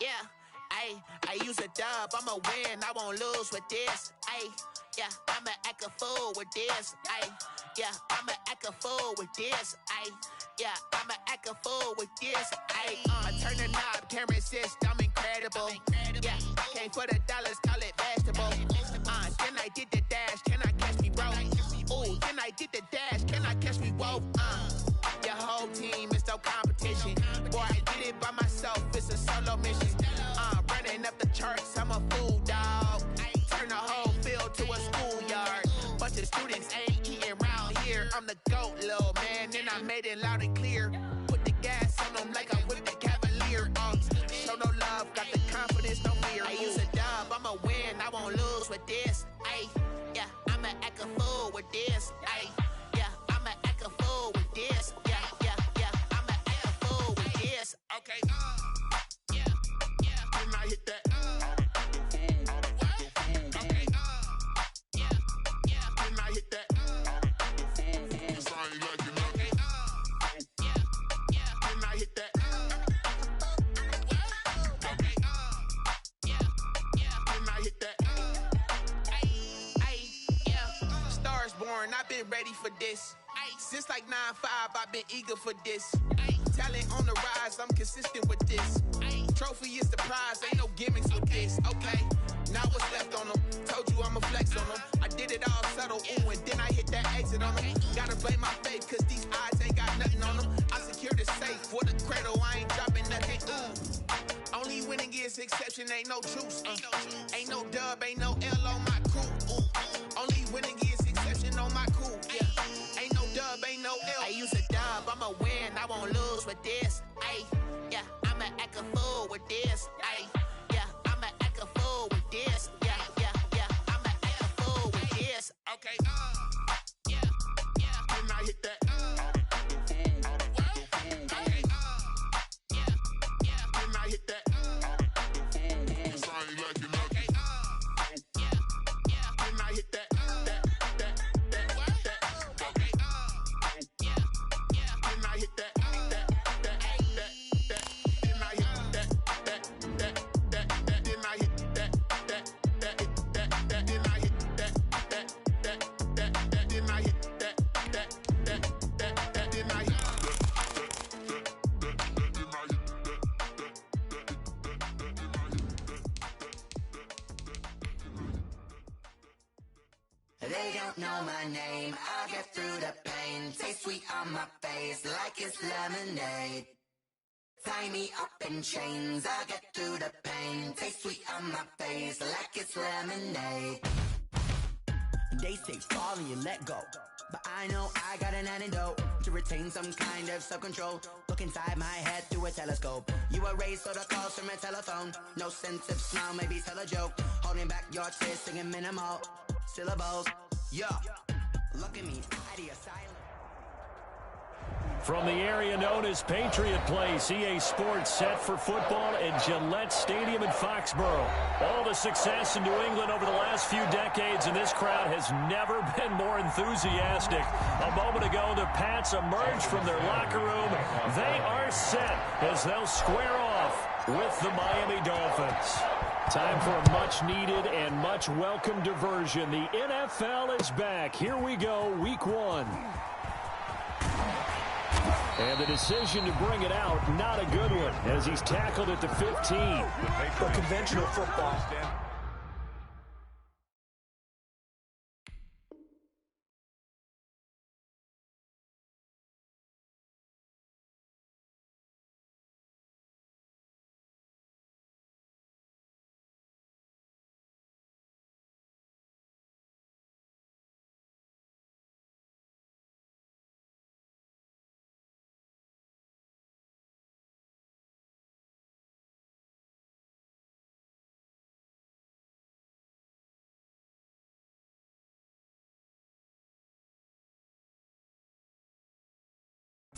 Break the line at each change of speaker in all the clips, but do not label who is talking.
Yeah, I use a dub, I'ma win, I won't lose with this. Yeah, I'ma act a fool with this. Yeah, I'ma act a fool with this. Yeah, I'ma act a fool with this. I turn the knob, camera assist, I'm incredible. Yeah, came for the dollars, call it vegetable. Then I did the dash, can I catch me, bro? Ooh, then I did the dash, can I catch me, whoa? Your whole team is no competition. Boy, I did it by myself, it's a solo mission. Running up the charts, I'm a fool, dog. Turn the whole field to a schoolyard. Bunch of students ain't eating round here. I'm the GOAT, little man, and I made it loud and clear. Put the gas on them like I'm with the Cavalier. Show no love, got the confidence, no fear. I use a dub, I'ma win, I won't lose with this. Yeah, I'ma act a fool with this. Yeah, I'ma act a fool with this. Yeah, I'ma act a fool with this. Okay, yeah, can I hit that? Okay, yeah, can I hit that? Cause I ain't like it. Okay, yeah, can I hit that? Okay, yeah, can I hit that? Yeah, stars born, I've been ready for this. Since like 9-5, I've been eager for this. Talent on the rise, I'm consistent with this. Trophy is the prize, ain't no gimmicks with this. Okay, now what's left on them? Told you I'ma flex on them. I did it all subtle, ooh, and then I hit that exit on them. Gotta blame my faith, cause these odds ain't got nothing on them. I secured the safe for the cradle, I ain't dropping nothing, ooh. Only winning is exception, ain't no truce. Ain't no dub, ain't no L on my crew, ooh. Only winning is exception on my crew, yeah. Ain't no dub, ain't no L. I use a dub, I'ma win, I won't lose with this. Yeah, I'ma act a fool with this. Yeah, I'ma act a fool with this. Yeah, I'ma act a fool with this. Okay, yeah, can I hit that? Okay, yeah, can I hit that? Cause I ain't like it. Okay, yeah, can I hit that? Okay, yeah, can I hit that?
They don't know my name, I get through the pain. Taste sweet on my face like it's lemonade. Tie me up in chains, I get through the pain. Taste sweet on my face like it's lemonade.
They say fall and you let go, but I know I got an antidote to retain some kind of self-control. Look inside my head through a telescope. You erase all the calls from a telephone. No sense of smile, maybe tell a joke. Holding back your tears, singing minimal syllables. Yeah, look at me, ID asylum.
From the area known as Patriot Place, EA Sports set for football at Gillette Stadium in Foxborough. All the success in New England over the last few decades, and this crowd has never been more enthusiastic. A moment ago, the Pats emerged from their locker room. They are set as they'll square off with the Miami Dolphins. Time for a much-needed and much-welcome diversion. The NFL is back. Here we go, Week 1. And the decision to bring it out, not a good one, as he's tackled at the 15.
For conventional football.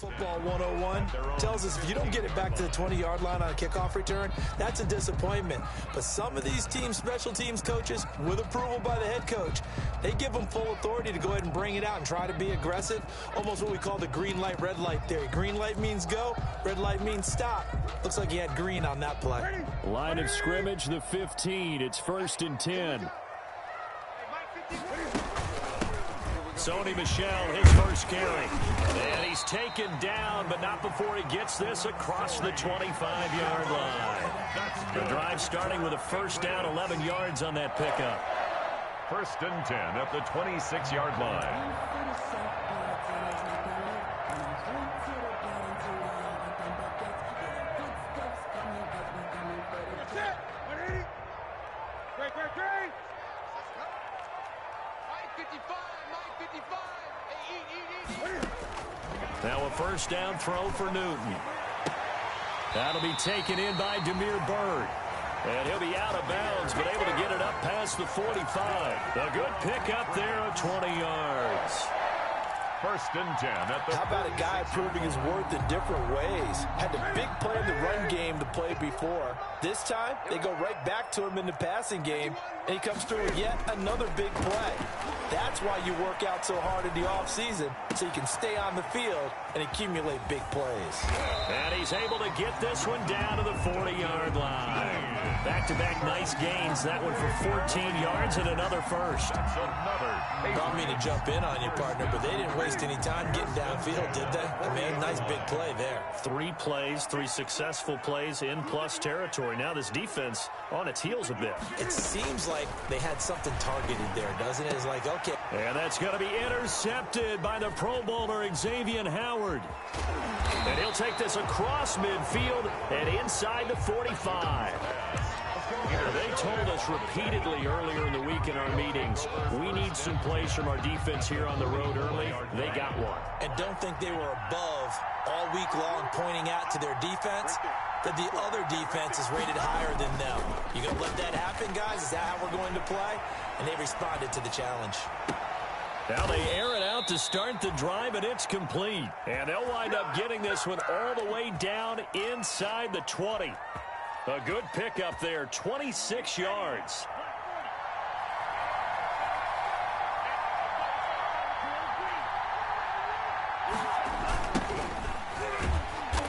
Football 101 tells us if you don't get it back to the 20-yard line on a kickoff return, that's a disappointment. But some of these teams, special teams coaches, with approval by the head coach, they give them full authority to go ahead and bring it out and try to be aggressive, almost what we call the green light, red light theory. Green light means go, red light means stop. Looks like he had green on that play.
Line of scrimmage, the 15. It's 1st and 10. Sony Michel, his first carry. And he's taken down, but not before he gets this across the 25-yard line. The drive starting with a first down, 11 yards on that pickup.
1st and 10 at the 26-yard line.
Now a first down throw for Newton. That'll be taken in by Demir Bird. And he'll be out of bounds, but able to get it up past the 45. A good pickup there of 20 yards.
1st and 10 at the...
How about a guy proving his worth in different ways? Had the big play in the run game to play before. This time, they go right back to him in the passing game, and he comes through with yet another big play. That's why you work out so hard in the offseason, so you can stay on the field and accumulate big plays.
And he's able to get this one down to the 40-yard line. Back-to-back nice gains. That one for 14 yards and another first.
Don't mean to jump in on you, partner, but they didn't waste any time getting downfield, did they? I mean, nice big play there.
3 plays, 3 successful plays in plus territory. Now this defense on its heels a bit.
It seems like they had something targeted there, doesn't it? It's like, okay.
And that's going to be intercepted by the Pro Bowler Xavier Howard. And he'll take this across midfield and inside the 45. They told us repeatedly earlier in the week in our meetings, we need some plays from our defense here on the road early. They got one.
And don't think they were above all week long pointing out to their defense that the other defense is rated higher than them. You going to let that happen, guys? Is that how we're going to play? And they responded to the challenge.
Now they air it out to start the drive, and it's complete. And they'll wind up getting this one all the way down inside the 20. A good pickup there, 26 yards.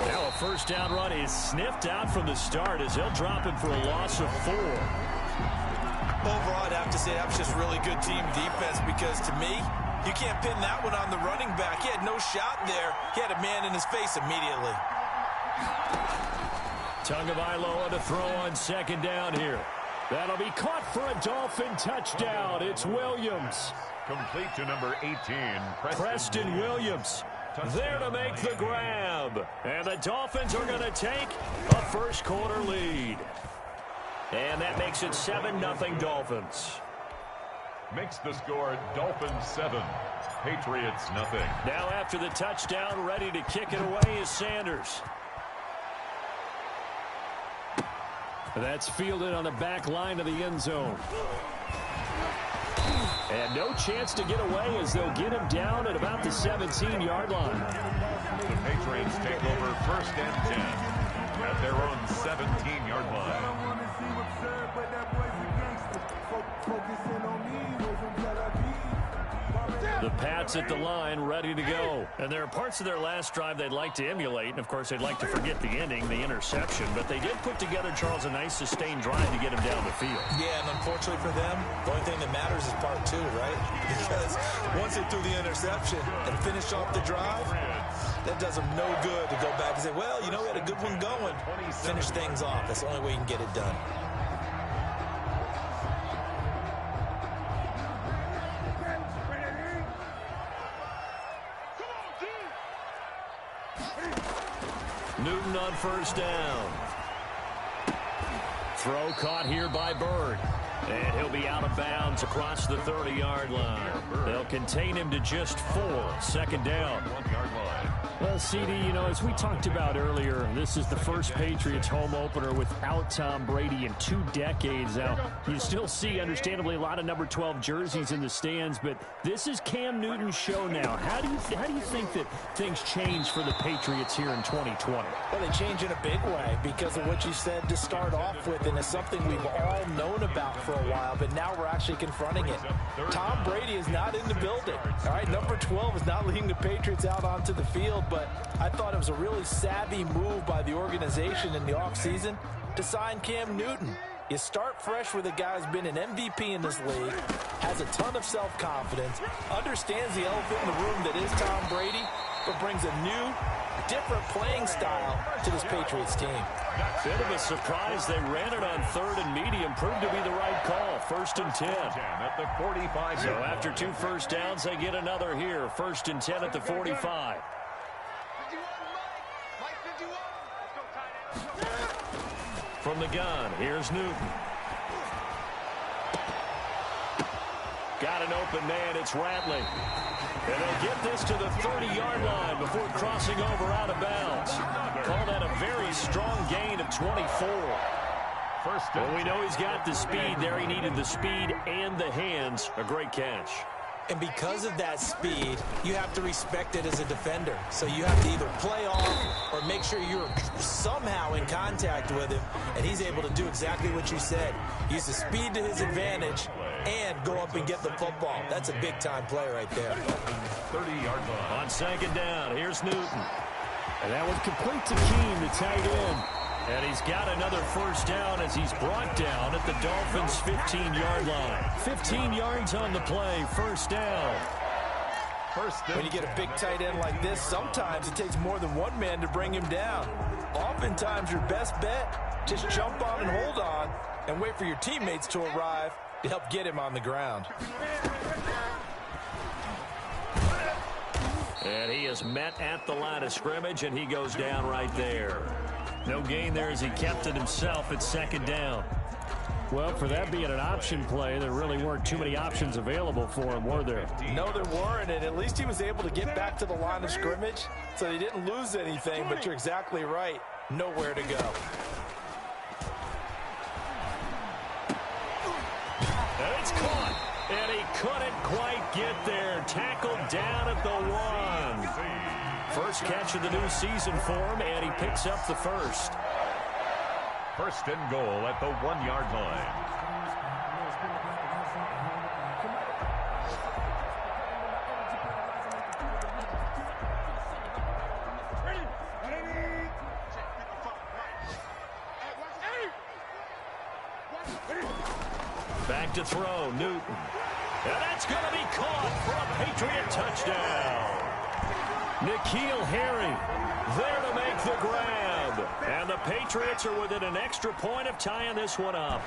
Now a first down run is sniffed out from the start as they'll drop him for a loss of 4.
Overall, I'd have to say that was just really good team defense because, to me, you can't pin that one on the running back. He had no shot there. He had a man in his face immediately.
Tagovailoa to throw on second down here. That'll be caught for a Dolphin touchdown. It's Williams.
Complete to number 18,
Preston Williams. There to make the grab. And the Dolphins are going to take a first quarter lead. And that makes it 7-0 Dolphins.
Makes the score Dolphins 7, Patriots 0.
Now after the touchdown, ready to kick it away is Sanders. That's fielded on the back line of the end zone. And no chance to get away as they'll get him down at about the 17-yard line.
The Patriots take over 1st and 10 at their own 17-yard line.
The Pats at the line, ready to go. And there are parts of their last drive they'd like to emulate. And, of course, they'd like to forget the ending, the interception. But they did put together, Charles, a nice sustained drive to get him down the field.
Yeah, and unfortunately for them, the only thing that matters is part 2, right? Because once they threw the interception and finished off the drive, that does them no good to go back and say, well, you know, we had a good one going. Finish things off. That's the only way you can get it done.
Newton on first down. Throw caught here by Bird. And he'll be out of bounds across the 30-yard line. They'll contain him to just 4. Second down.
1-yard line.
Well, CD, you know, as we talked about earlier, this is the first Patriots home opener without Tom Brady in 2 decades. Now, you still see, understandably, a lot of number 12 jerseys in the stands, but this is Cam Newton's show now. How do you think that things change for the Patriots here in 2020?
Well, they change in a big way because of what you said to start off with, and it's something we've all known about for a while, but now we're actually confronting it. Tom Brady is not in the building. All right, number 12 is not leading the Patriots out onto the field, but I thought it was a really savvy move by the organization in the offseason to sign Cam Newton. You start fresh with a guy who's been an MVP in this league, has a ton of self-confidence, understands the elephant in the room that is Tom Brady, but brings a new, different playing style to this Patriots team.
Bit of a surprise. They ran it on 3rd and medium. Proved to be the right call. 1st and 10.
At the 45.
So after 2 first downs, they get another here. 1st and 10 at the 45. From the gun, here's Newton. Got an open man. It's Ratley. And they'll get this to the 30-yard line before crossing over out of bounds. Call that a very strong gain of 24. Well, we know he's got the speed there. He needed the speed and the hands. A great catch.
And because of that speed, you have to respect it as a defender. So you have to either play off or make sure you're somehow in contact with him, and he's able to do exactly what you said. Use the speed to his advantage and go up and get the football. That's a big-time play right there.
30-yard line.
On 2nd down, here's Newton. And that one complete to Keene, the tight end. And he's got another first down as he's brought down at the Dolphins' 15-yard line. 15 yards on the play, first down.
When you get a big tight end like this, sometimes it takes more than one man to bring him down. Oftentimes, your best bet, just jump on and hold on and wait for your teammates to arrive to help get him on the ground.
And he is met at the line of scrimmage, and he goes down right there. No gain there as he kept it himself at 2nd down. Well, for that being an option play, there really weren't too many options available for him, were there?
No, there weren't, and at least he was able to get back to the line of scrimmage, so he didn't lose anything, but you're exactly right. Nowhere to go.
And it's caught, and he couldn't quite get there. Tackled down at the 1. First catch of the new season for him, and he picks up the first.
1st and goal at the 1-yard line.
Back to throw, Newton. And that's going to be caught for a Patriot touchdown. N'Keal Harry there to make the grab. And the Patriots are within an extra point of tying this one up.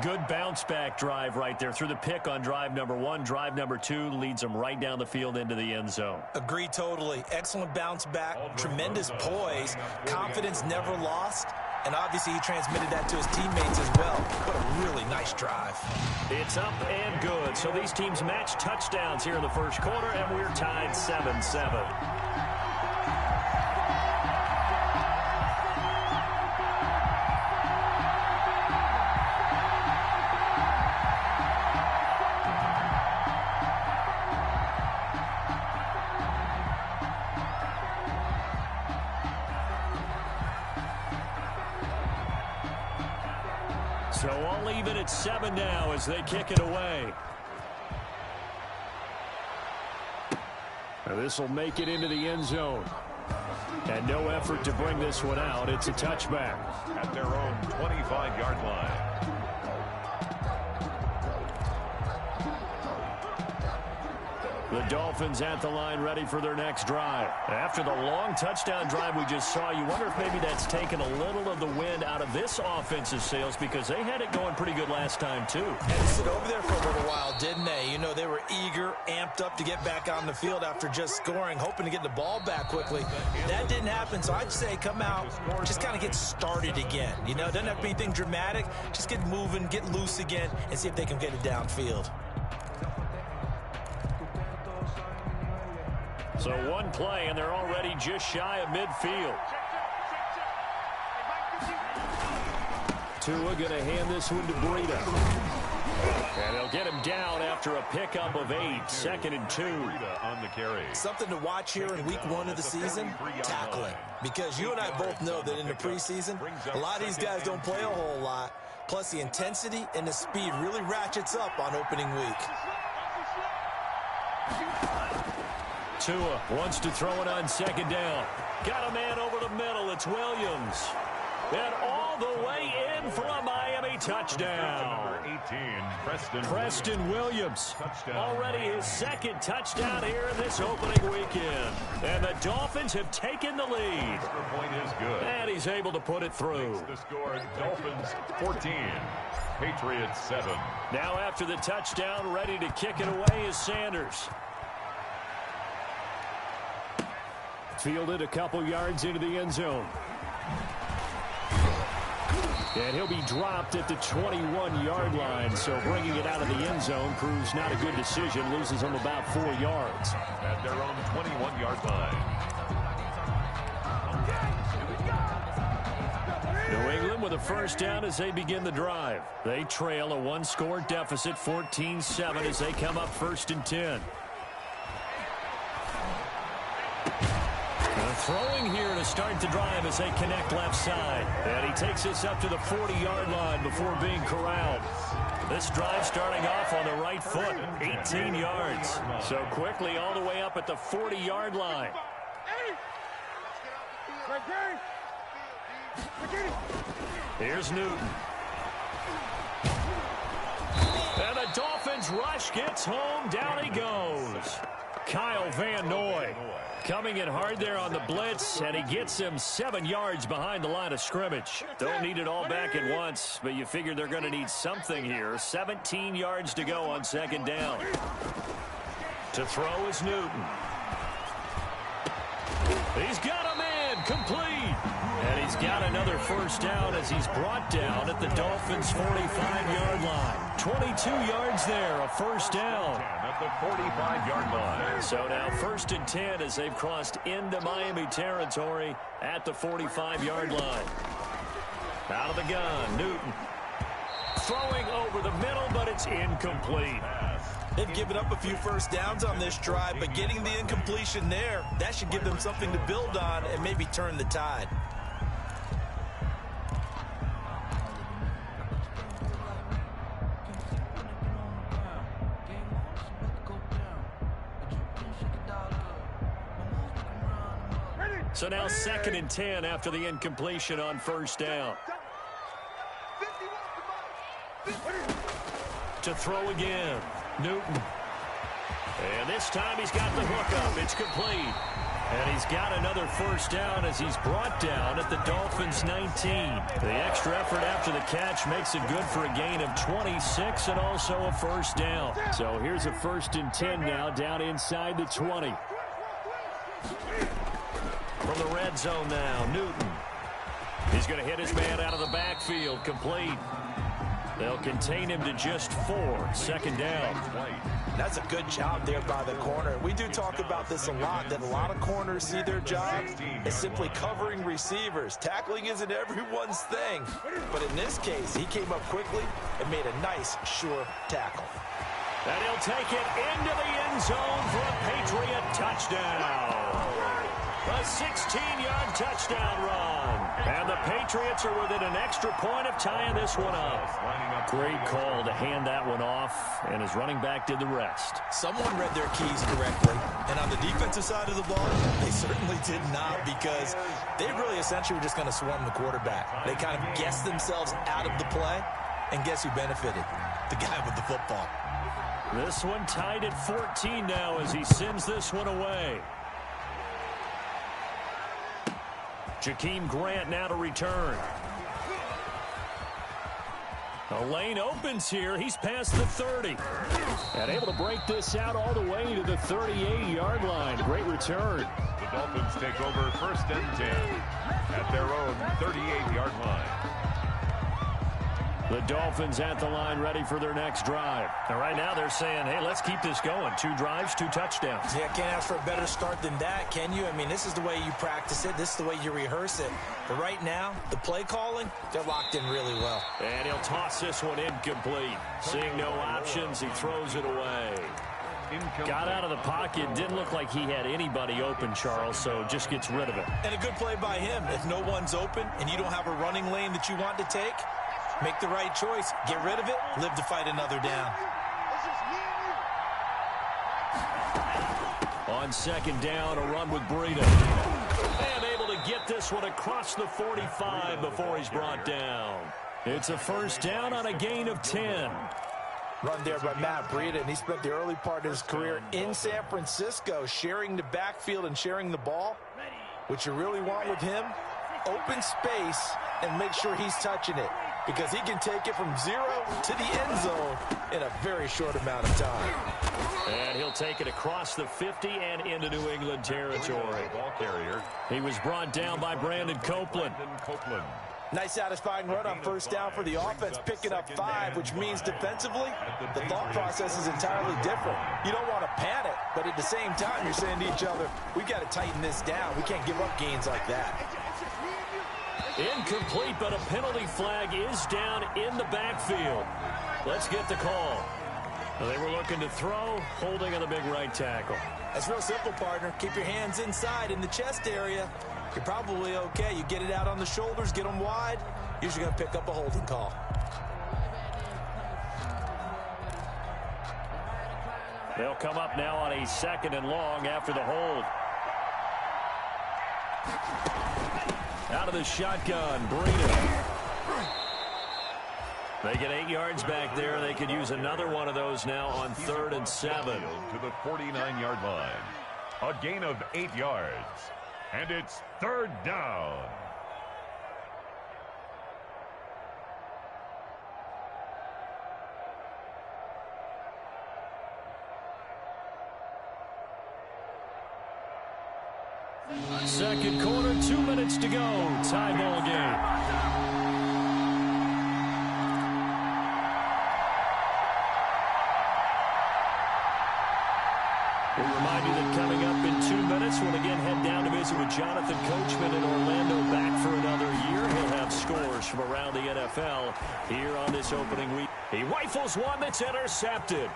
Good bounce-back drive right there through the pick on drive number 1. Drive number 2 leads them right down the field into the end zone.
Agree totally. Excellent bounce back, tremendous poise, confidence never lost, and obviously he transmitted that to his teammates as well. What a really nice drive.
It's up and good. So these teams match touchdowns here in the first quarter, and we're tied 7-7. So all even at 7 now as they kick it away. This will make it into the end zone. And no effort to bring this one out. It's a touchback.
At their own 25-yard line.
The Dolphins at the line ready for their next drive. After the long touchdown drive we just saw, you wonder if maybe that's taken a little of the wind out of this offensive sails because they had it going pretty good last time too.
Had to sit over there for a little while, didn't they? You know, they were eager, amped up to get back on the field after just scoring, hoping to get the ball back quickly. That didn't happen, so I'd say come out, just kind of get started again. You know, doesn't have to be anything dramatic. Just get moving, get loose again, and see if they can get it downfield.
So one play, and they're already just shy of midfield. Tua going to hand this one to Breida. And they'll get him down after a pickup of 8, 2nd and 2.
On the carry.
Something to watch here in week 1 of the season, tackling. Because you and I both know that in the preseason, a lot of these guys don't play a whole lot. Plus, the intensity and the speed really ratchets up on opening week.
Tua wants to throw it on 2nd down. Got a man over the middle. It's Williams. And all the way in for a Miami touchdown.
Number 18,
Preston Williams. Already his 2nd touchdown here in this opening weekend. And the Dolphins have taken the lead.
Extra point is good.
And he's able to put it through.
The score, Dolphins 14, Patriots 7.
Now after the touchdown, ready to kick it away is Sanders. Fielded a couple yards into the end zone. And he'll be dropped at the 21-yard line, so bringing it out of the end zone proves not a good decision. Loses him about 4 yards.
At their own 21-yard line.
New England with a first down as they begin the drive. They trail a 1-score deficit, 14-7, as they come up 1st and 10. Throwing here to start the drive as they connect left side. And he takes us up to the 40-yard line before being corralled. This drive starting off on the right foot, 18 yards. So quickly all the way up at the 40-yard line. Here's Newton. And the Dolphins rush gets home. Down he goes. Kyle Van Noy coming in hard there on the blitz, and he gets him 7 yards behind the line of scrimmage. Don't need it all back at once, but you figure they're going to need something here. 17 yards to go on 2nd down. To throw is Newton. He's got a man complete. And he's got another first down as he's brought down at the Dolphins' 45-yard line. 22 yards there, a first down.
At the 45-yard line.
So now 1st and 10 as they've crossed into Miami territory at the 45-yard line. Out of the gun, Newton. Throwing over the middle, but it's incomplete.
They've given up a few first downs on this drive, but getting the incompletion there, that should give them something to build on and maybe turn the tide.
So now 2nd and 10 after the incompletion on first down. To throw again, Newton. And this time he's got the hook up. It's complete. And he's got another first down as he's brought down at the Dolphins' 19. The extra effort after the catch makes it good for a gain of 26 and also a first down. So here's a 1st and 10 now down inside the 20. From the red zone now, Newton. He's going to hit his man out of the backfield, complete. They'll contain him to just 4, 2nd down.
That's a good job there by the corner. We do talk about this a lot, that a lot of corners see their job as simply covering receivers. Tackling isn't everyone's thing. But in this case, he came up quickly and made a nice, sure tackle.
And he'll take it into the end zone for a Patriot touchdown. A 16-yard touchdown run. And the Patriots are within an extra point of tying this one up. Great call to hand that one off, and his running back did the rest.
Someone read their keys correctly. And on the defensive side of the ball, they certainly did not, because they really essentially were just going to swarm the quarterback. They kind of guessed themselves out of the play, and guess who benefited? The guy with the football.
This one tied at 14 now as he sends this one away. Jakeem Grant now to return. The lane opens here. He's past the 30. And able to break this out all the way to the 38-yard line. Great return.
The Dolphins take over 1st and 10 at their own 38-yard line.
The Dolphins at the line ready for their next drive. And right now they're saying, hey, let's keep this going. 2 drives, 2 touchdowns.
Yeah, can't ask for a better start than that, can you? I mean, this is the way you practice it. This is the way you rehearse it. But right now, the play calling, they're locked in really well.
And he'll toss this one incomplete. Seeing no options, he throws it away. Got out of the pocket. Didn't look like he had anybody open, Charles, so just gets rid of it.
And a good play by him. If no one's open and you don't have a running lane that you want to take, make the right choice. Get rid of it. Live to fight another down.
On second down, a run with Breida. And able to get this one across the 45 before he's brought down. It's a first down on a gain of 10.
Run there by Matt Breida, and he spent the early part of his career in San Francisco sharing the backfield and sharing the ball. What you really want with him, open space and make sure he's touching it, because he can take it from 0 to the end zone in a very short amount of time.
And he'll take it across the 50 and into New England territory.
Ball carrier.
He was brought down by Brandon Copeland.
Nice satisfying run on first down for the offense, picking up 5, which means defensively, the thought process is entirely different. You don't want to panic, but at the same time, you're saying to each other, we've got to tighten this down. We can't give up gains like that.
Incomplete, but a penalty flag is down in the backfield. Let's get the call. They were looking to throw, holding on the big right tackle.
That's real simple, partner. Keep your hands inside in the chest area. You're probably okay. You get it out on the shoulders, get them wide. Usually going to pick up a holding call.
They'll come up now on a 2nd and long after the hold. Out of the shotgun, Breida. They get 8 yards back there. They could use another one of those now on 3rd and 7.
To the 49-yard line. A gain of 8 yards. And it's 3rd down.
Second quarter, 2 minutes to go. Tie ball game. We remind you that coming up in 2 minutes, we'll again head down to visit with Jonathan Coachman in Orlando, back for another year. He'll have scores from around the NFL here on this opening week. He rifles one that's intercepted.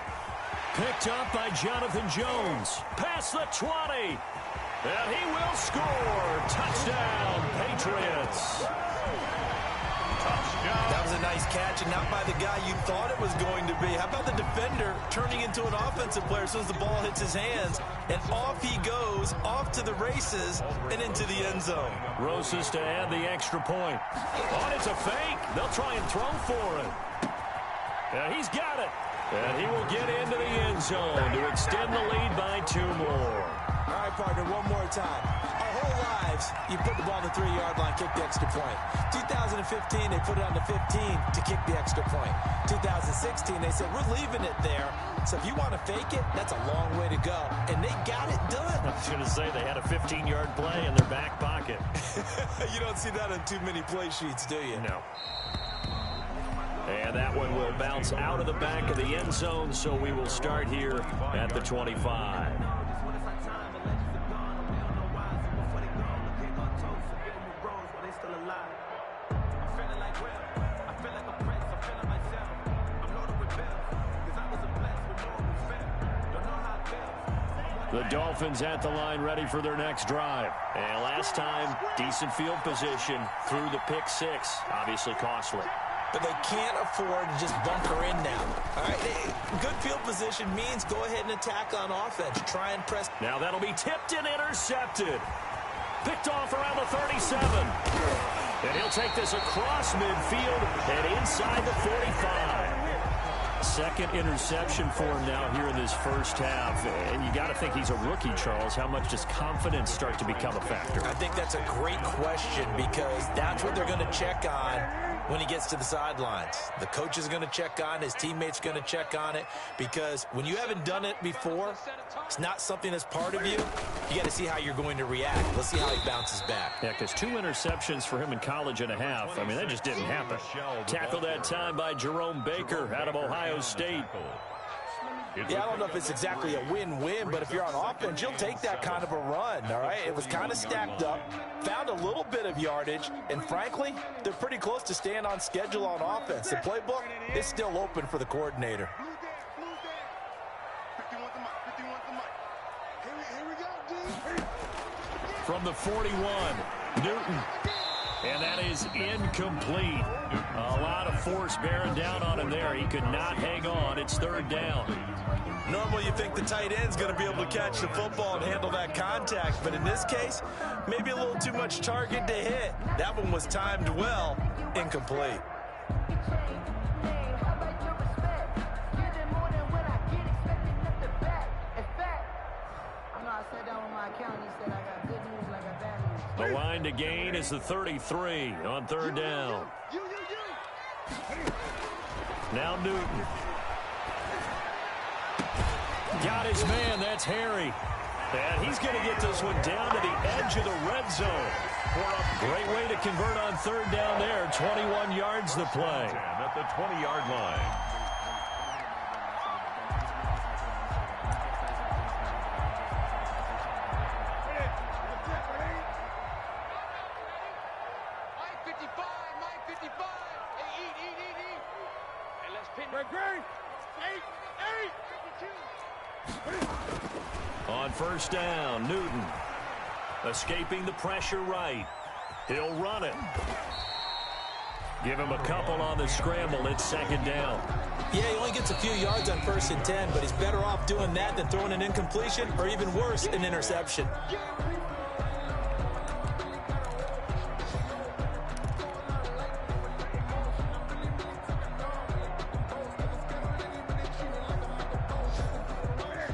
Picked up by Jonathan Jones. Past the 20. And he will score. Touchdown, Patriots.
Touchdown.
That was a nice catch, and not by the guy you thought it was going to be. How about the defender turning into an offensive player as soon as the ball hits his hands, and off he goes, off to the races, and into the end zone.
Rosas to add the extra point. Oh, it's a fake. They'll try and throw for it. Yeah, he's got it. And he will get into the end zone to extend the lead by 2 more.
All right, partner, one more time. Our whole lives, you put the ball on the 3-yard line, kick the extra point. 2015, they put it on the 15 to kick the extra point. 2016, they said, we're leaving it there. So if you want to fake it, that's a long way to go. And they got it done.
I was going to say, they had a 15-yard play in their back pocket.
You don't see that on too many play sheets, do you?
No. And that one will bounce out of the back of the end zone, so we will start here at the 25. The Dolphins at the line ready for their next drive. And last time, decent field position through the pick 6. Obviously costly.
But they can't afford to just bunker in now. All right, good field position means go ahead and attack on offense. Try and press.
Now that'll be tipped and intercepted. Picked off around the 37. And he'll take this across midfield and inside the 45. Second interception for him now here in this first half. And you got to think he's a rookie, Charles. How much does confidence start to become a factor?
I think that's a great question, because that's what they're going to check on when he gets to the sidelines. The coach is going to check on it. His teammates are going to check on it, because when you haven't done it before, it's not something that's part of you. you got to see how you're going to react. Let's see how he bounces back.
Yeah, because 2 interceptions for him in college and a half. I mean, that just didn't happen. Tackled that time by Jerome Baker out of Ohio State.
Yeah, I don't know if it's exactly a win-win, but if you're on offense, you'll take that kind of a run, all right? It was kind of stacked up, found a little bit of yardage, and frankly, they're pretty close to staying on schedule on offense. The playbook is still open for the coordinator.
From the 41, Newton. And that is incomplete. A lot of force bearing down on him there. He could not hang on. It's 3rd down.
Normally you think the tight end's going to be able to catch the football and handle that contact, but in this case, maybe a little too much target to hit. That one was timed well, incomplete.
The line to gain is the 33 on 3rd down. Now Newton. Got his man. That's Harry. And he's going to get this one down to the edge of the red zone. Great way to convert on 3rd down there. 21 yards to play.
At the 20-yard line.
On 1st down, Newton escaping the pressure right. He'll run it. Give him a couple on the scramble. It's 2nd down.
Yeah, he only gets a few yards on 1st and 10, but he's better off doing that than throwing an incompletion or even worse, an interception.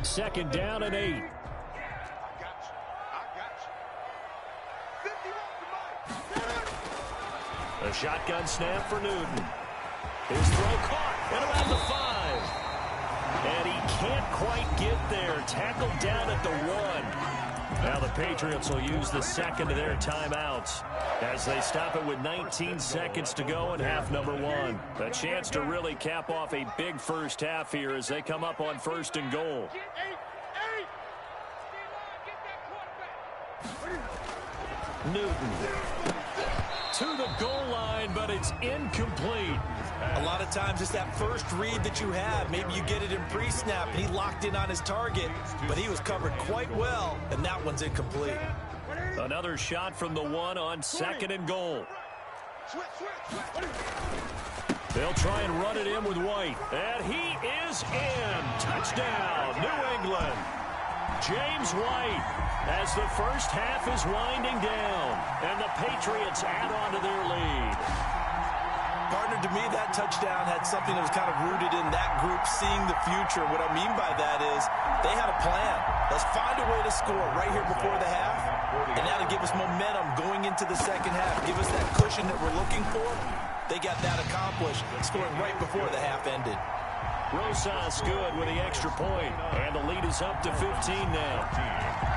Second down and 8. A shotgun snap for Newton. His throw caught and around the 5. And he can't quite get there. Tackled down at the 1. Now the Patriots will use the second of their timeouts as they stop it with 19 seconds to go in half number 1. A chance to really cap off a big first half here as they come up on 1st and goal. Newton to the goal line, but it's incomplete.
A lot of times it's that first read that you have. Maybe you get it in pre-snap, and he locked in on his target, but he was covered quite well, and that one's incomplete.
Another shot from the 1 on 2nd and goal. They'll try and run it in with White, and he is in. Touchdown, New England. James White, as the first half is winding down, and the Patriots add on to their lead.
Partner, to me, that touchdown had something that was kind of rooted in that group seeing the future. What I mean by that is they had a plan. Let's find a way to score right here before the half, and now to give us momentum going into the second half, give us that cushion that we're looking for. They got that accomplished, scoring right before the half ended.
Rosas good with the extra point, and the lead is up to 15 now.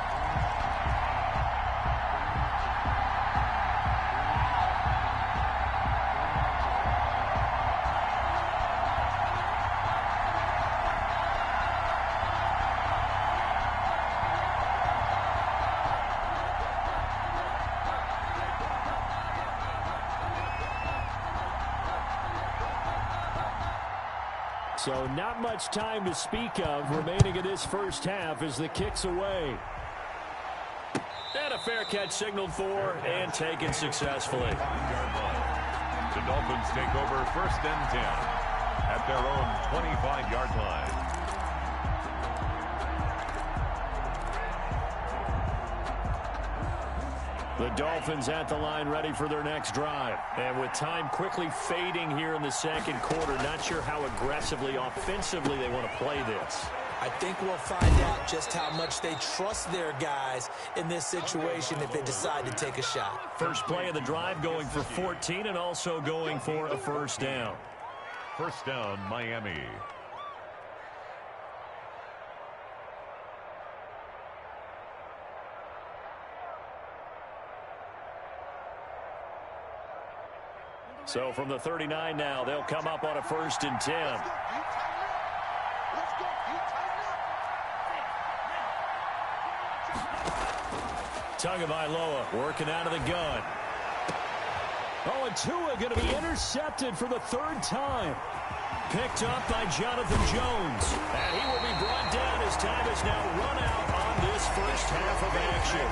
So not much time to speak of remaining in this first half as the kick's away. And a fair catch signaled for and taken successfully.
The Dolphins take over 1st and 10 at their own 25-yard line.
The Dolphins at the line ready for their next drive. And with time quickly fading here in the second quarter, not sure how aggressively, offensively they want to play this.
I think we'll find out just how much they trust their guys in this situation if they decide to take a shot.
First play of the drive going for 14 and also going for a 1st down.
1st down, Miami.
So from the 39 now, they'll come up on a 1st and 10. Tagovailoa working out of the gun. Oh, and Tua going to be intercepted for the 3rd time. Picked up by Jonathan Jones. And he will be brought down as time is now run out on this first half of action.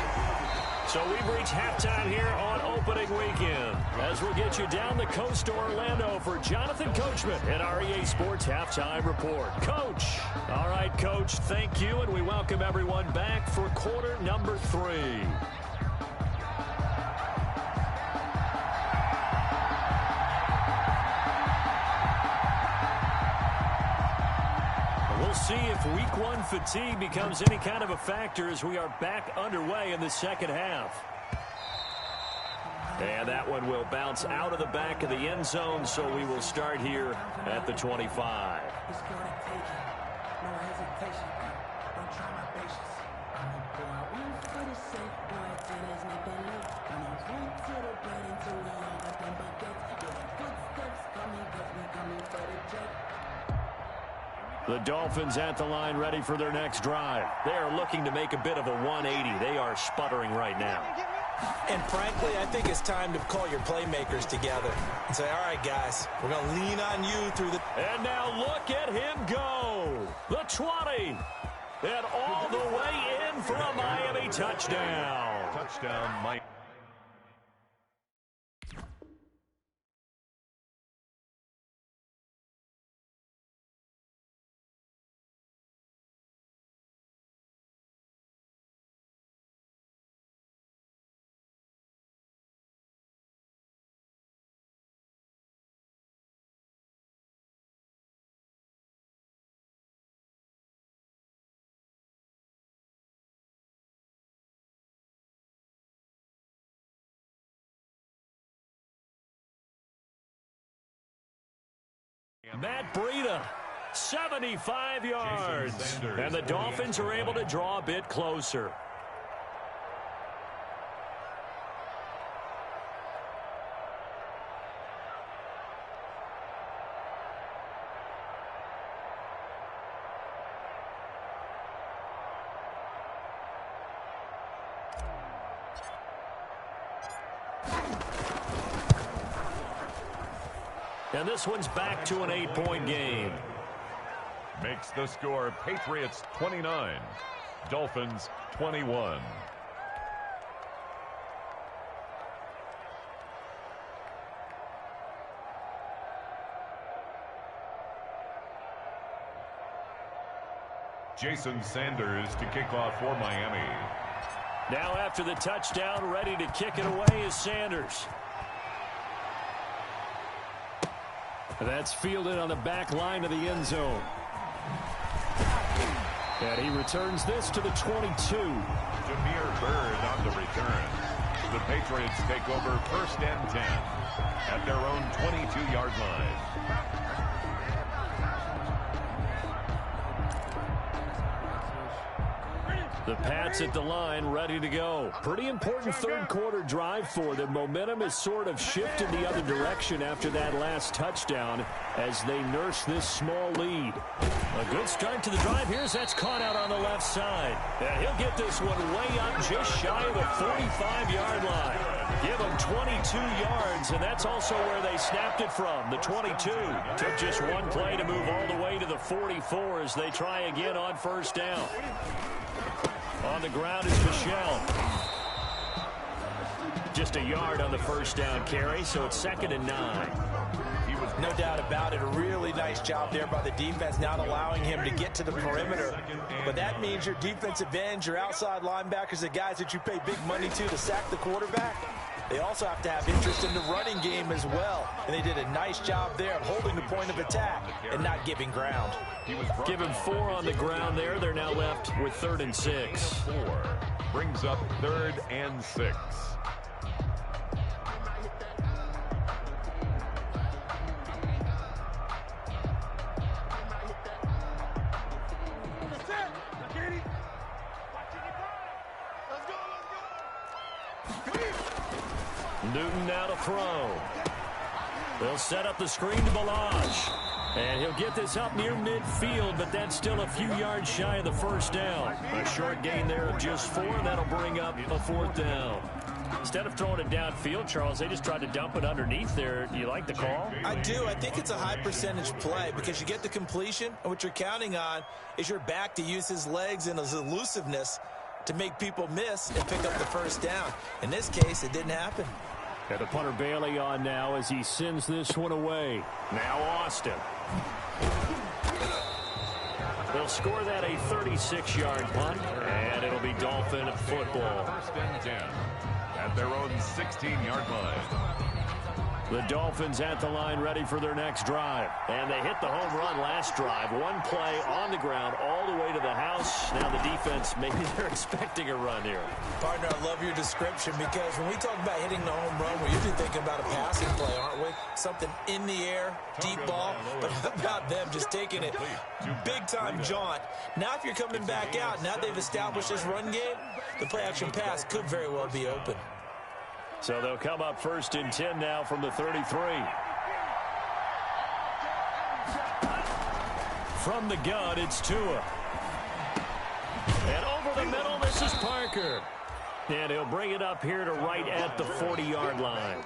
So we've reached halftime here on opening weekend. As we'll get you down the coast to Orlando for Jonathan Coachman at our EA Sports Halftime Report. Coach. All right, Coach, thank you, and we welcome everyone back for quarter number 3. We'll see if week 1 fatigue becomes any kind of a factor as we are back underway in the second half. And that one will bounce out of the back of the end zone, so we will start here at the 25. The Dolphins at the line ready for their next drive. They are looking to make a bit of a 180. They are sputtering right now.
And frankly, I think it's time to call your playmakers together and say, all right, guys, we're going to lean on you through the...
And now look at him go. The 20. And all the way in for a Miami touchdown.
Touchdown, Mike.
Matt Breida, 75 yards. And the Dolphins are able to draw a bit closer. And this one's back to an 8-point game.
Makes the score Patriots 29, Dolphins 21. Jason Sanders to kick off for Miami.
Now after the touchdown, ready to kick it away is Sanders. That's fielded on the back line of the end zone. And he returns this to the 22.
Jameer Byrd on the return. The Patriots take over 1st and 10 at their own 22-yard line.
The Pats at the line, ready to go. Pretty important 3rd quarter drive for them. Momentum has sort of shifted the other direction after that last touchdown as they nurse this small lead. A good start to the drive. Here's that's caught out on the left side. And he'll get this one way up just shy of the 45-yard line. Give them 22 yards, and that's also where they snapped it from. The 22 took just one play to move all the way to the 44 as they try again on 1st down. On the ground is Michelle. Just a yard on the 1st down carry, so it's 2nd and 9.
No doubt about it. A really nice job there by the defense, not allowing him to get to the perimeter. But that means your defensive ends, your outside linebackers, the guys that you pay big money to sack the quarterback, they also have to have interest in the running game as well. And they did a nice job there of holding the point of attack and not giving ground.
Given 4 on the ground there. They're now left with 3rd and 6.
4 brings up 3rd and 6.
Newton now to throw. They'll set up the screen to Balaj. And he'll get this up near midfield, but that's still a few yards shy of the first down. A short gain there of just 4. That'll bring up a 4th down. Instead of throwing it downfield, Charles, they just tried to dump it underneath there. Do you like the call?
I do. I think it's a high percentage play because you get the completion, and what you're counting on is your back to use his legs and his elusiveness to make people miss and pick up the first down. In this case, it didn't happen.
And the punter Bailey on now as he sends this one away. Now Austin. They'll score that a 36-yard punt, and it'll be Dolphin football.
1st and 10 at their own 16-yard line.
The Dolphins at the line ready for their next drive. And they hit the home run last drive. One play on the ground all the way to the house. Now the defense, maybe they're expecting a run here.
Partner, I love your description because when we talk about hitting the home run, we're usually thinking about a passing play, aren't we? Something in the air, deep ball. But how about them just taking it big-time jaunt? Now if you're coming back out, now they've established this run game, the play-action pass could very well be open.
So they'll come up 1st and 10 now from the 33. From the gun, it's Tua. And over the middle, this is Parker. And he'll bring it up here to right at the 40-yard line.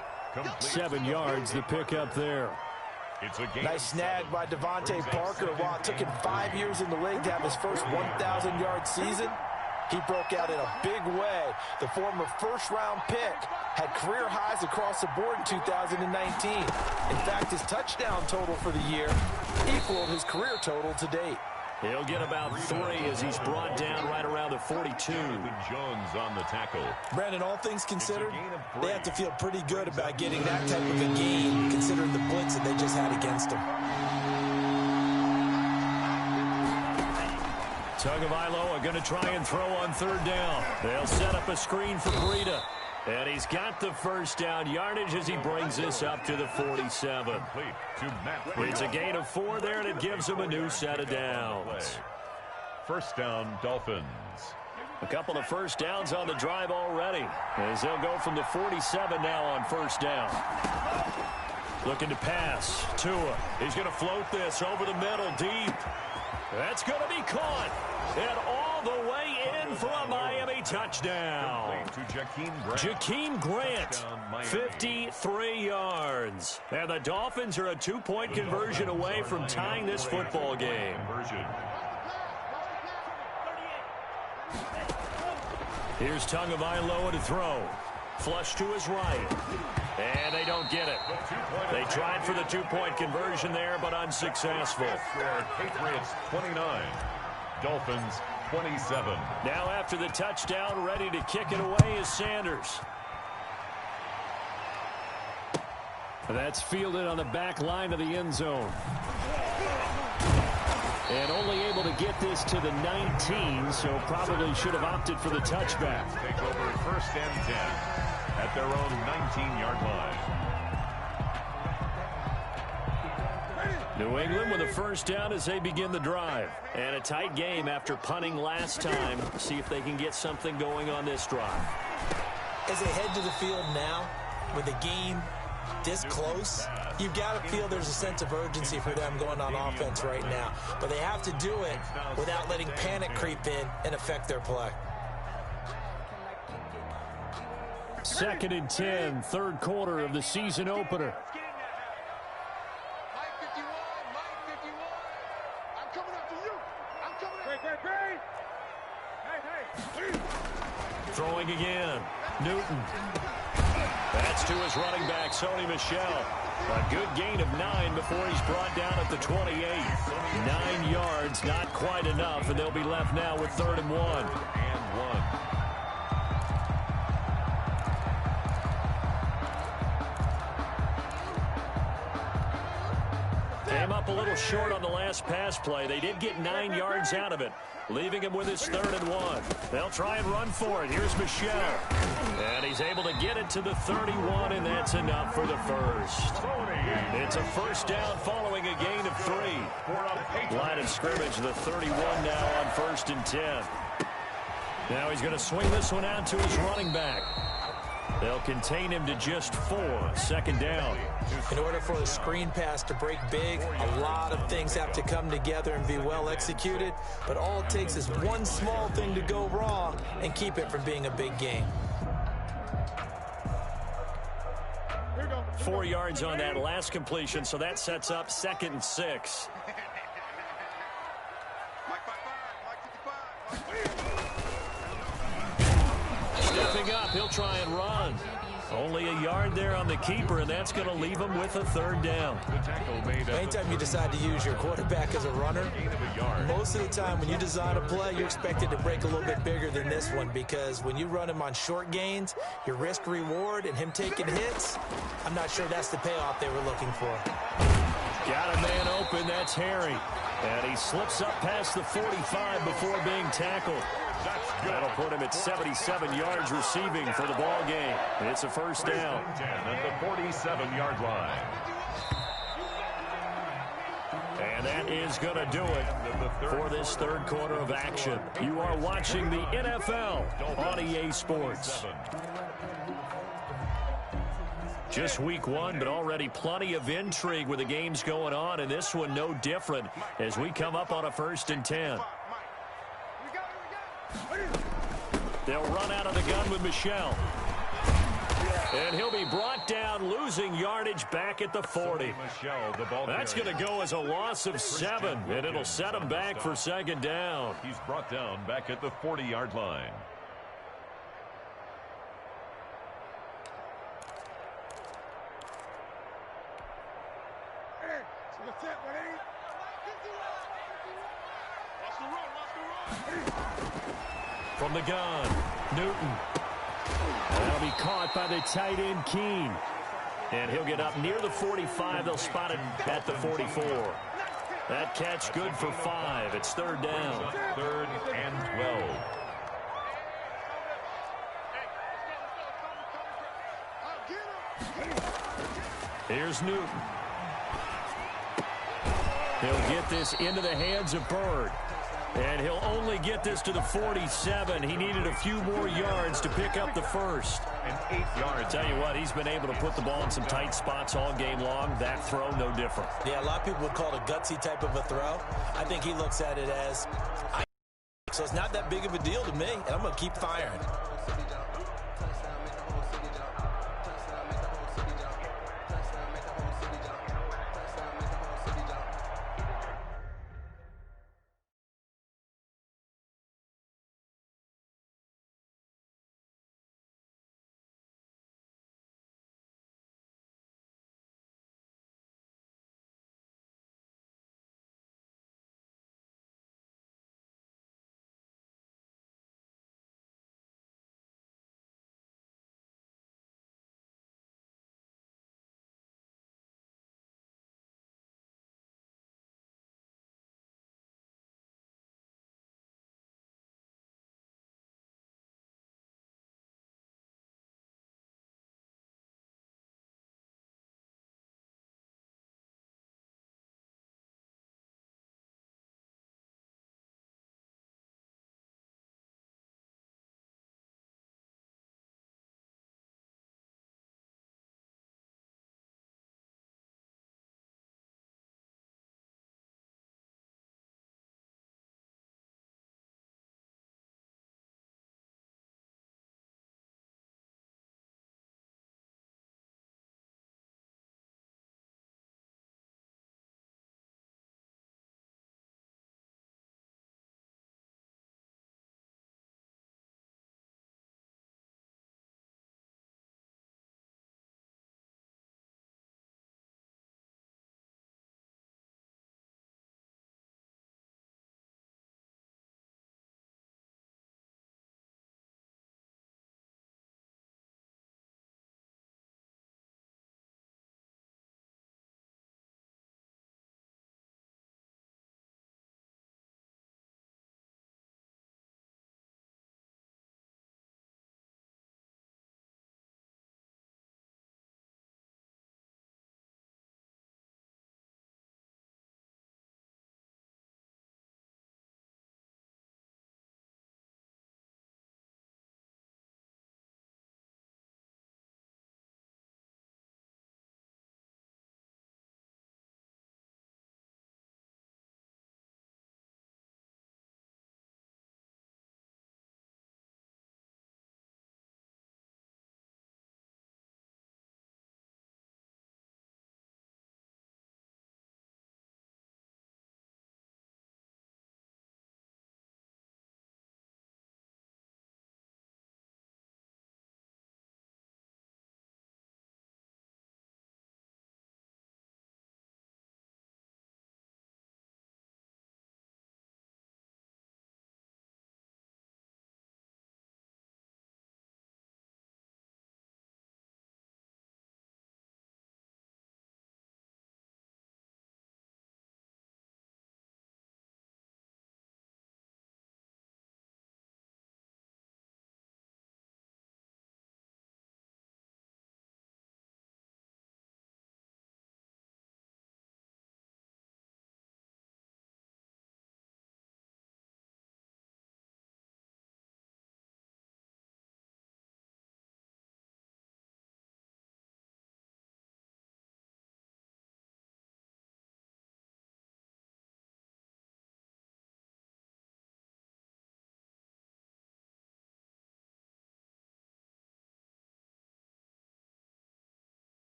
7 yards, the pickup there.
It's a game.
Nice snag by Devontae Parker. While it took him 5 years in the league to have his first 1,000-yard season, he broke out in a big way. The former first-round pick had career highs across the board in 2019. In fact, his touchdown total for the year equaled his career total to date.
He'll get about 3 as he's brought down right around the 42.
Jones on the tackle.
Brandon, all things considered, they have to feel pretty good about getting that type of a gain, considering the blitz that they just had against them.
Tagovailoa going to try and throw on 3rd down. They'll set up a screen for Breida. And he's got the first down yardage as he brings this up to the 47. It's a gain of 4 there, and it gives him a new set of downs.
1st down, Dolphins.
A couple of first downs on the drive already, as they'll go from the 47 now on 1st down. Looking to pass. Tua. He's going to float this over the middle deep. That's going to be caught. And all the way in for a Miami touchdown. Jakeem Grant, 53 yards. And the Dolphins are a 2-point conversion away from tying this football game. Here's Tagovailoa to throw. Flush to his right. And they don't get it. They tried for the 2-point conversion there, but unsuccessful.
Patriots 29, Dolphins 27.
Now after the touchdown, ready to kick it away is Sanders. That's fielded on the back line of the end zone. And only able to get this to the 19, so probably should have opted for the touchback.
Take over 1st and 10 at their own 19-yard line.
New England with a first down as they begin the drive. And a tight game after punting last time. See if they can get something going on this drive.
As they head to the field now, with the game this close, you've got to feel there's a sense of urgency for them going on offense right now. But they have to do it without letting panic creep in and affect their play.
2nd and 10, 3rd quarter of the season opener. Throwing again. Newton. That's to his running back, Sony Michel. A good gain of 9 before he's brought down at the 28. 9 yards, not quite enough, and they'll be left now with 3rd and 1. Came up a little short on the last pass play. They did get 9 yards out of it, leaving him with his 3rd and 1. They'll try and run for it. Here's Michel. And he's able to get it to the 31, and that's enough for the first. It's a first down following a gain of 3. Line of scrimmage, the 31 now on 1st and 10. Now he's going to swing this one out to his running back. They'll contain him to just 4. Second down.
In order for a screen pass to break big, a lot of things have to come together and be well executed. But all it takes is one small thing to go wrong and keep it from being a big game.
4 yards on that last completion, so that sets up 2nd and 6. Stepping up, he'll try and run. Only a yard there on the keeper, and that's going to leave him with a 3rd down.
Anytime you decide to use your quarterback as a runner, most of the time when you design a play, you're expected to break a little bit bigger than this one, because when you run him on short gains, your risk-reward and him taking hits, I'm not sure that's the payoff they were looking for.
Got a man open, that's Harry. And he slips up past the 45 before being tackled. That'll put him at 77 yards receiving for the ball game. It's a 1st down.
10 at the 47-yard line.
And that is going to do it for this 3rd quarter of action. You are watching the NFL on EA Sports. Just week 1, but already plenty of intrigue with the games going on, and this one no different as we come up on a 1st and 10. They'll run out of the gun with Michel. And he'll be brought down, losing yardage back at the 40. That's going to go as a loss of 7, and it'll set him back for 2nd down.
He's brought down back at the 40-yard line.
From the gun, Newton. That'll be caught by the tight end, Keene. And he'll get up near the 45. They'll spot it at the 44. That catch good for 5. It's 3rd down.
3rd and 12.
Here's Newton. He'll get this into the hands of Bird. And he'll only get this to the 47. He needed a few more yards to pick up the 1st.
And 8 yards.
Tell you what, he's been able to put the ball in some tight spots all game long. That throw, no different.
Yeah, a lot of people would call it a gutsy type of a throw. I think he looks at it as, so it's not that big of a deal to me, and I'm going to keep firing.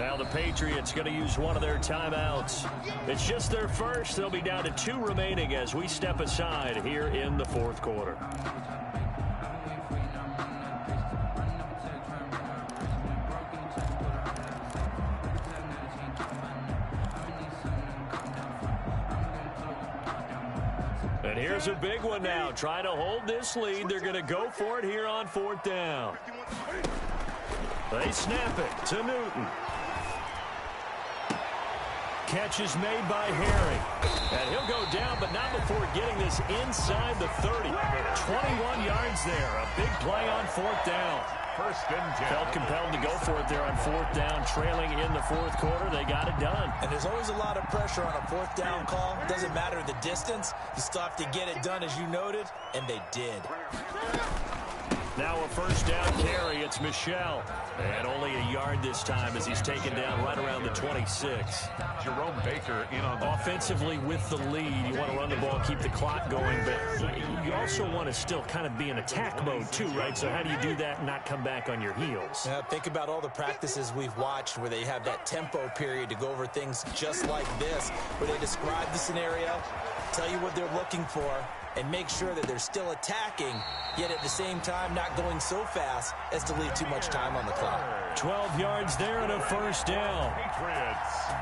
Now the Patriots going to use one of their timeouts. It's just their first. They'll be down to 2 remaining as we step aside here in the fourth quarter. And here's a big one now. Trying to hold this lead. They're going to go for it here on 4th down. They snap it to Newton. Catch is made by Harry. And he'll go down, but not before getting this inside the 30. 21 yards there. A big play on 4th down.
First and 10.
Felt compelled to go for it there on 4th down, trailing in the 4th quarter. They got it done.
And there's always a lot of pressure on a 4th down call. Doesn't matter the distance. You still have to get it done, as you noted, and they did.
Now a first down carry. It's Michel. And only a yard this time as he's taken down right around the 26.
Jerome Baker in on the
offensively with the lead. You want to run the ball, keep the clock going, but you also want to still kind of be in attack mode too, right? So how do you do that and not come back on your heels?
Yeah, think about all the practices we've watched where they have that tempo period to go over things just like this, where they describe the scenario, tell you what they're looking for, and make sure that they're still attacking, yet at the same time not going so fast as to leave too much time on the clock.
12 yards there and a first down.
Patriots.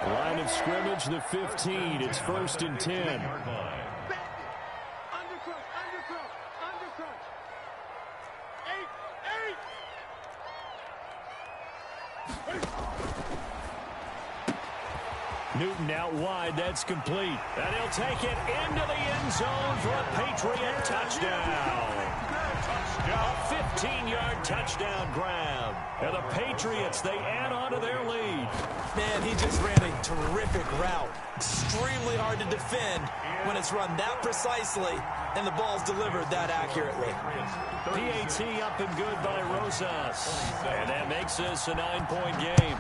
Line of scrimmage, the 15. It's 1st and 10. Newton out wide. That's complete. And he'll take it into the end zone for a Patriot touchdown. A 15-yard touchdown grab. And the Patriots, they add on to their lead.
Man, he just ran a terrific route. Extremely hard to defend when it's run that precisely and the ball's delivered that accurately.
PAT up and good by Rosas. And that makes this a 9-point game.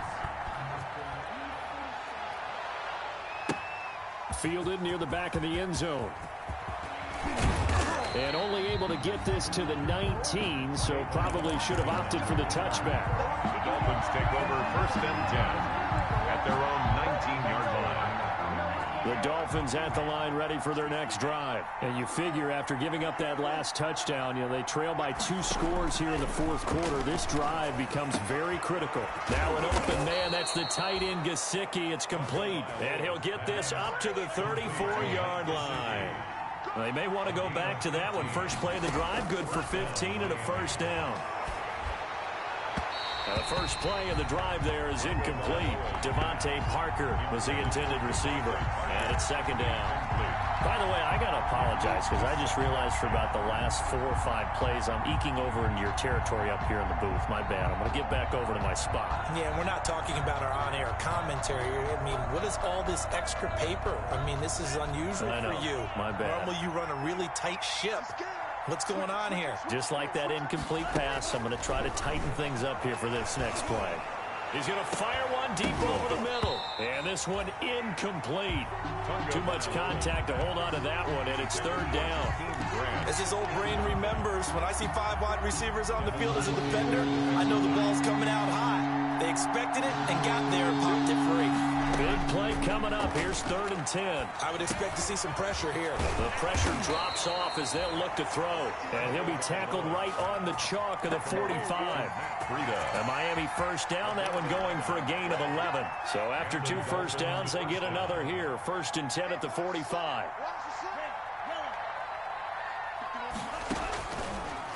Fielded near the back of the end zone. And only able to get this to the 19, so probably should have opted for the touchback.
The Dolphins take over 1st and 10 at their own 19-yard line.
The Dolphins at the line ready for their next drive. And you figure after giving up that last touchdown, they trail by 2 scores here in the 4th quarter. This drive becomes very critical. Now an open man. That's the tight end, Gesicki. It's complete. And he'll get this up to the 34-yard line. They may want to go back to that one. First play of the drive, good for 15 and a first down. Now the first play of the drive there is incomplete. Devontae Parker was the intended receiver. And it's 2nd down. By the way, I got to apologize because I just realized for about the last 4 or 5 plays, I'm eking over into your territory up here in the booth. My bad. I'm going to get back over to my spot.
Yeah, we're not talking about our on-air commentary. I mean, what is all this extra paper? I mean, this is unusual for you.
My bad.
Normally you run a really tight ship. What's going on here?
Just like that incomplete pass, I'm going to try to tighten things up here for this next play. He's going to fire one deep over the middle. And this one incomplete. Too much contact to hold on to that one, and it's 3rd down.
As his old brain remembers, when I see 5 wide receivers on the field as a defender, I know the ball's coming out high. They expected it and got there and popped it free.
Big play coming up. Here's 3rd and 10.
I would expect to see some pressure here.
The pressure drops off as they'll look to throw. And he'll be tackled right on the chalk of the 45. A Miami first down, that one going for a gain of 11. So after 2 first downs, they get another here. 1st and 10 at the 45.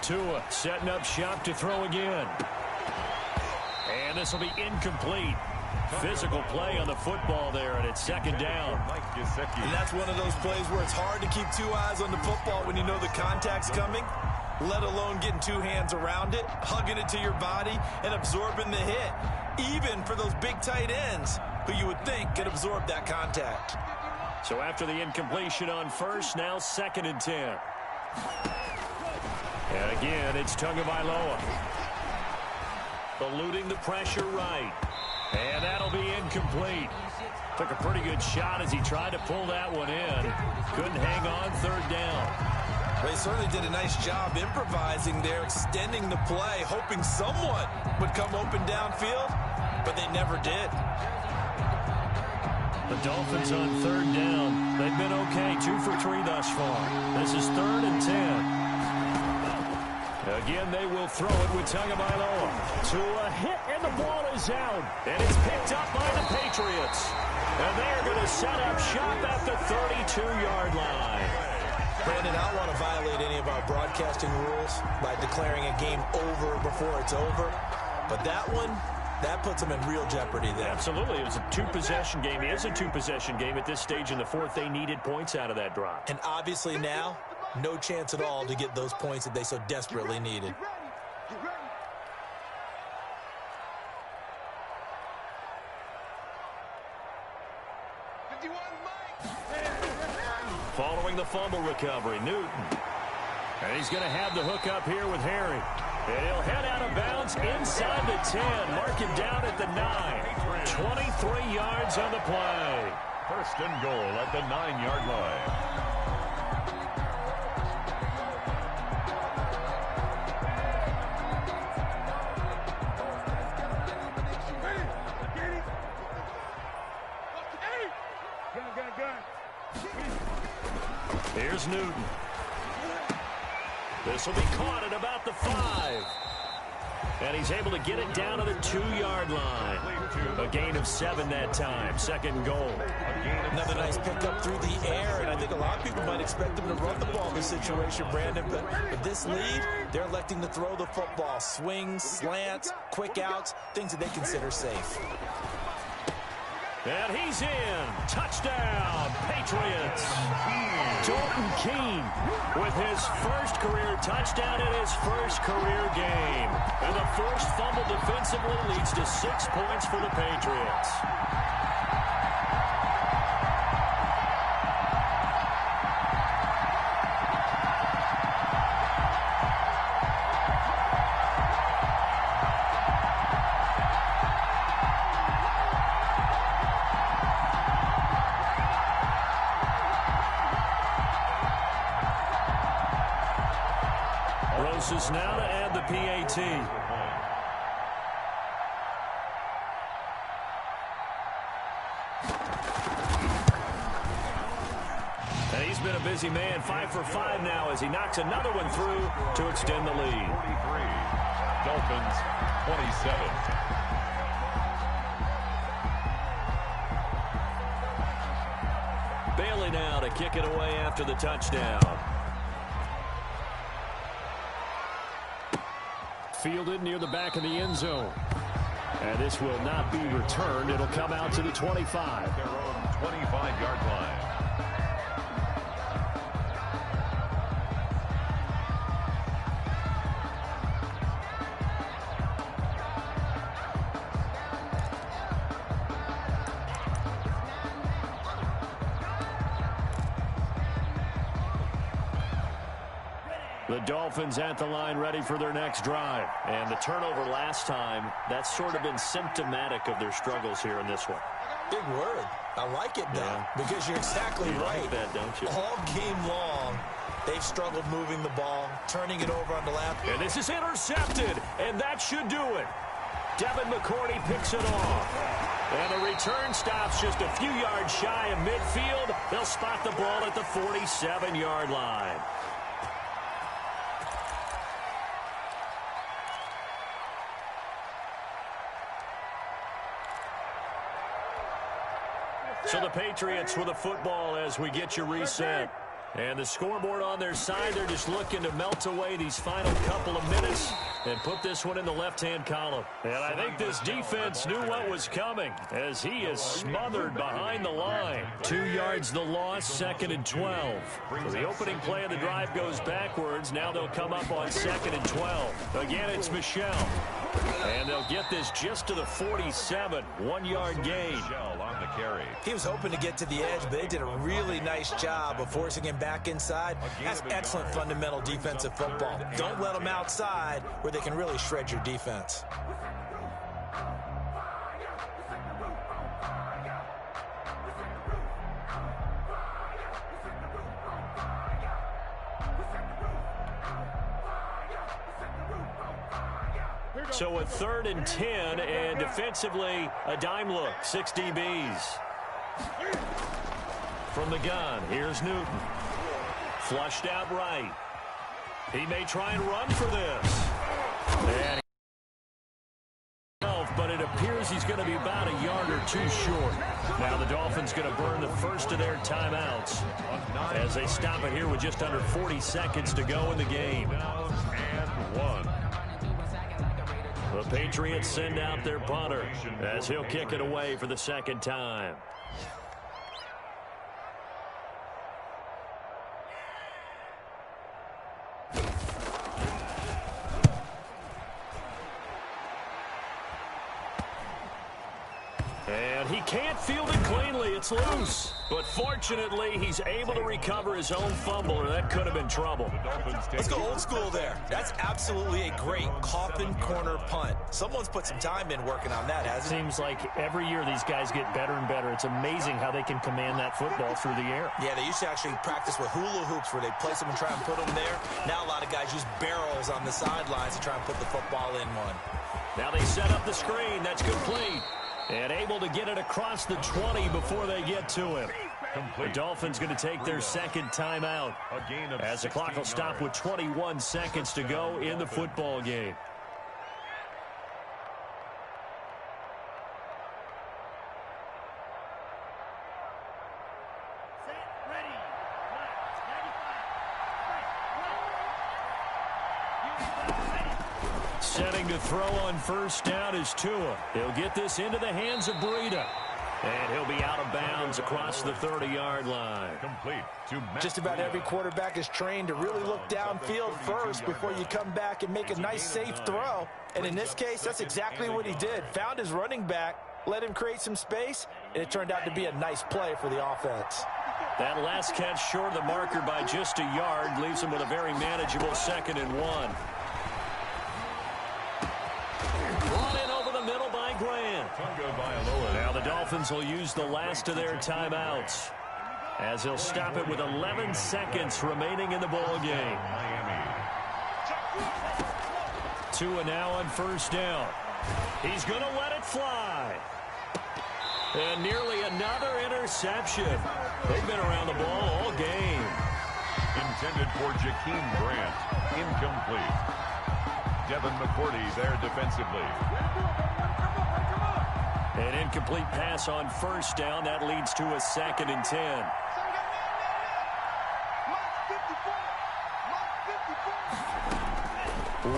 Tua setting up shop to throw again. And this will be incomplete. Physical play on the football there, and it's 2nd down.
And that's one of those plays where it's hard to keep 2 eyes on the football when you know the contact's coming, let alone getting 2 hands around it, hugging it to your body, and absorbing the hit, even for those big tight ends who you would think could absorb that contact.
So after the incompletion on first, now 2nd and 10. And again, it's Tagovailoa. Eluding the pressure right. And that'll be incomplete. Took a pretty good shot as he tried to pull that one in. Couldn't hang on, 3rd down.
Well, he certainly did a nice job improvising there, extending the play, hoping someone would come open downfield. but they never did.
The Dolphins on third down. They've been okay, 2 for 3 thus far. This is 3rd and 10. Again, they will throw it with Tagovailoa. To a hit, and the ball is out. And it's picked up by the Patriots. And they are going to set up shop at the 32-yard line.
Brandon, I don't want to violate any of our broadcasting rules by declaring a game over before it's over. But that one, that puts them in real jeopardy there.
Absolutely. It was a 2-possession game. It is a 2-possession game at this stage in the 4th. They needed points out of that drive.
And obviously now, no chance at all to get those points that they so desperately needed.
Following the fumble recovery, Newton. And he's going to have the hook up here with Harry. And he'll head out of bounds inside the 10. Mark him down at the 9. 23 yards on the play.
1st and goal at the 9-yard line.
Here's Newton. This will be caught at about the 5. And he's able to get it down to the 2-yard line. A gain of 7 that time. 2nd and goal.
Another nice pickup through the air, and I think a lot of people might expect him to run the ball in this situation, Brandon, but with this lead, they're electing to throw the football. Swings, slants, quick outs, things that they consider safe.
And he's in. Touchdown, Patriots. Dalton Keene with his first career touchdown in his first career game. And the forced fumble defensively leads to 6 points for the Patriots. Is now to add the PAT. And he's been a busy man, 5 for 5 now as he knocks another one through to extend the lead.
43. Dolphins 27.
Bailey now to kick it away after the touchdown. Fielded near the back of the end zone. And this will not be returned. It'll come out to the 25.
Their own 25-yard line.
The Dolphins at the line ready for their next drive. And the turnover last time, that's sort of been symptomatic of their struggles here in this one.
Big word. I like it, though, because you're exactly right.
Like that, don't you?
All game long, they've struggled moving the ball, turning it over on the left.
And this is intercepted, and that should do it. Devin McCourty picks it off. And the return stops just a few yards shy of midfield. They'll spot the ball at the 47-yard line. So the Patriots with the football as we get you reset. And the scoreboard on their side, they're just looking to melt away these final couple of minutes and put this one in the left-hand column. And I think this defense knew what was coming as he is smothered behind the line. 2 yards the loss, 2nd and 12. So the opening play of the drive goes backwards. Now they'll come up on 2nd and 12. Again, it's Michel. And they'll get this just to the 47. 1-yard gain.
Michel on the carry.
He was hoping to get to the edge, but they did a really nice job of forcing him back inside. That's excellent fundamental defensive football. Don't let them outside where they can really shred your defense.
So a 3rd and 10, and defensively, a dime look, 6 DBs. From the gun, here's Newton. Flushed out right. He may try and run for this. And but it appears he's going to be about a yard or two short. Now the Dolphins going to burn the first of their timeouts as they stop it here with just under 40 seconds to go in the game. The Patriots send out their punter as he'll kick it away for the second time. And he can't field it cleanly. It's loose. But fortunately, he's able to recover his own fumble, or that could have been trouble.
Let's go old school there. That's absolutely a great coffin corner punt. Someone's put some time in working on that, hasn't it?
Seems like every year these guys get better and better. It's amazing how they can command that football through the air.
Yeah, they used to actually practice with hula hoops where they place them and try and put them there. Now a lot of guys use barrels on the sidelines to try and put the football in one.
Now they set up the screen. That's complete. And able to get it across the 20 before they get to him. The Dolphins going to take their second timeout as the clock will stop with 21 seconds to go in the football game. Setting to throw on first down is Tua. He'll get this into the hands of Breida. And he'll be out of bounds across the 30-yard line.
Complete.
Just about every quarterback is trained to really look downfield first before you come back and make a nice, safe throw. And in this case, that's exactly what he did. Found his running back, let him create some space, and it turned out to be a nice play for the offense.
That last catch short of the marker by just a yard leaves him with a very manageable 2nd and 1. Brought in over the middle by Grant. Now the Dolphins will use the last of their timeouts as he'll stop it with 11 seconds remaining in the ball game. Tua now on first down. He's going to let it fly. And nearly another interception. They've been around the ball all game.
Intended for Jakeem Grant. Incomplete. Devin McCourty there defensively.
An incomplete pass on first down. That leads to a 2nd and 10.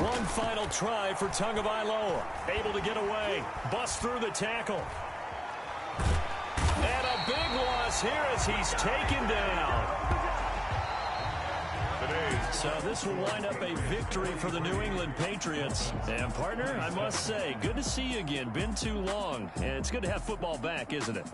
One final try for Tagovailoa. Able to get away. Busts through the tackle. And a big loss here as he's taken down. So this will wind up a victory for the New England Patriots. And, partner, I must say, good to see you again. Been too long. And it's good to have football back, isn't it?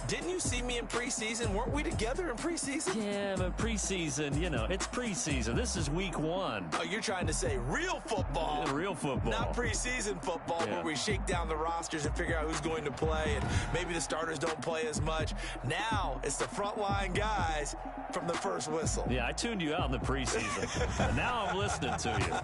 Didn't you see me in preseason? Weren't we together in preseason?
Yeah, but preseason, you know, it's preseason. This is week 1.
Oh, you're trying to say real football.
Yeah, real football.
Not preseason football where we shake down the rosters and figure out who's going to play, and maybe the starters don't play as much. Now it's the frontline guys from the first whistle.
Yeah, I tuned you out in the preseason. And now I'm listening to you.